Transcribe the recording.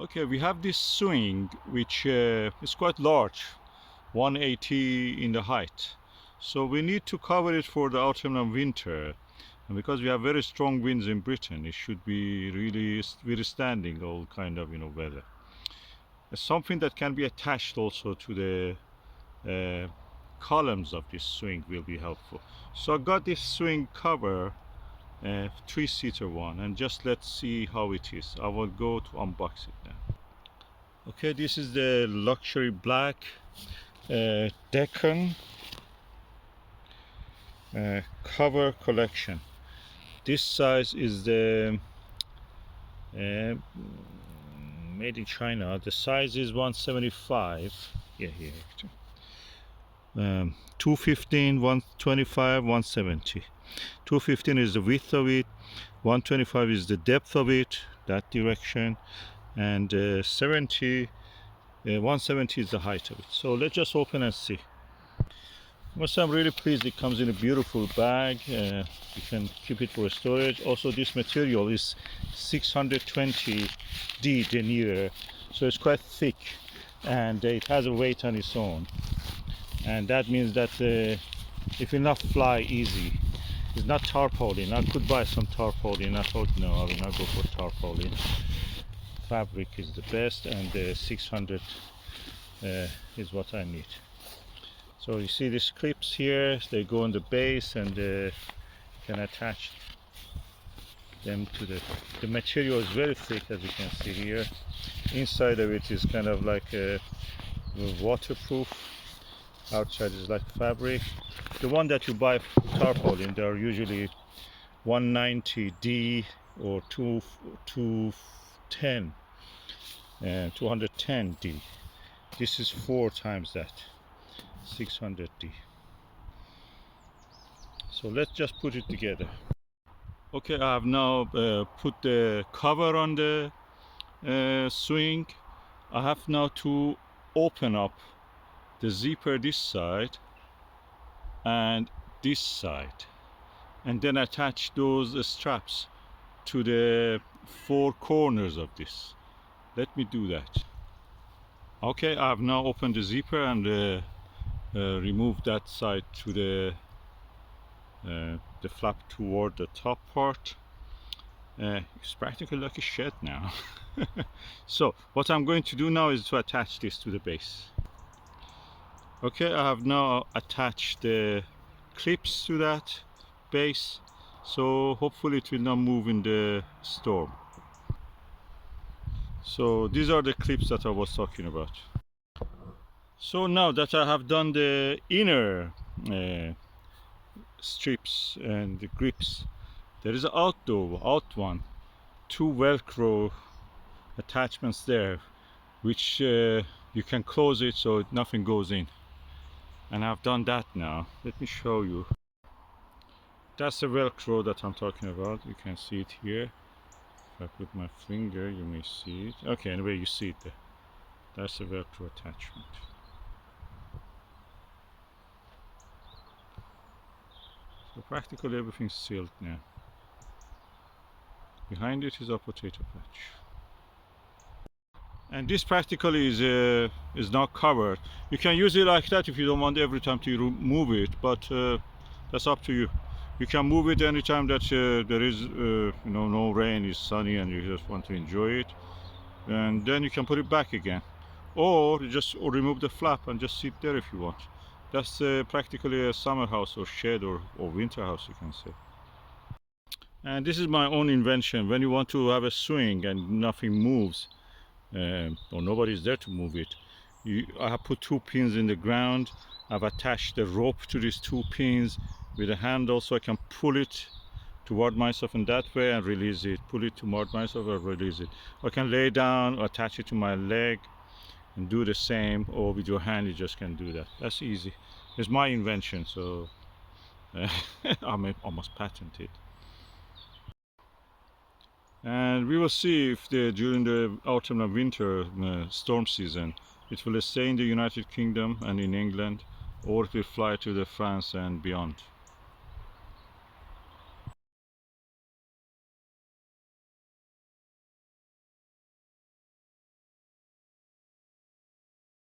Okay, we have this swing which is quite large, 180 in the height. So we need to cover it for the autumn and winter. And because we have very strong winds in Britain, it should be really withstanding all kind of weather. Something that can be attached also to the columns of this swing will be helpful. So I got this swing cover, three-seater one, and just let's see how it is. I will go to unbox it now. Okay, this is the luxury black Dekon cover collection. This size is the made in China. The size is 175. Yeah, here. 215, 125, 170. 215 is the width of it, 125 is the depth of it, that direction, and 170 is the height of it. So let's just open and see. Also, I'm really pleased it comes in a beautiful bag. You can keep it for storage. Also, this material is 620D Denier, so it's quite thick and it has a weight on its own. And that means that it will not fly easy. It's not tarpaulin. I could buy some tarpaulin. I thought, no, I will not go for tarpaulin. Fabric is the best, and 600 is what I need. So you see these clips here, they go on the base, and you can attach them to the material is very thick, as you can see here. Inside of it is kind of like a waterproof. Outside is like fabric. The one that you buy tarpaulin, they are usually 190D or 210 210D. This is 4 times that, 600D. So let's just put it together. Okay, I have now put the cover on the swing. I have now to open up the zipper this side and this side, and then attach those straps to the 4 corners of this. Let me do that. Okay, I have now opened the zipper and removed that side to the flap toward the top part. It's practically like a shed now. So what I'm going to do now is to attach this to the base. Okay, I have now attached the clips to that base, so hopefully it will not move in the storm. So these are the clips that I was talking about. So now that I have done the inner strips and the grips, there is an out one, 2 Velcro attachments there, which you can close it so nothing goes in. And I've done that now. Let me show you. That's the Velcro that I'm talking about. You can see it here. If I put my finger, you may see it. Okay, anyway, you see it there. That's the Velcro attachment. So practically everything's sealed now. Behind it is a potato patch. And this practically is not covered. You can use it like that if you don't want every time to remove it, but that's up to you. You can move it anytime that there is no rain, it's sunny, and you just want to enjoy it, and then you can put it back again, or you just remove the flap and just sit there if you want. That's practically a summer house or shed or winter house, you can say. And this is my own invention. When you want to have a swing and nothing moves, or nobody's there to move it, I have put 2 pins in the ground. I've attached the rope to these 2 pins with a handle, so I can pull it toward myself in that way and release it, pull it toward myself and release it. I can lay down, attach it to my leg and do the same, or with your hand you just can do that. That's easy. It's my invention, so I may almost patent it. And we will see if during the autumn and winter storm season it will stay in the United Kingdom and in England, or it will fly to France and beyond.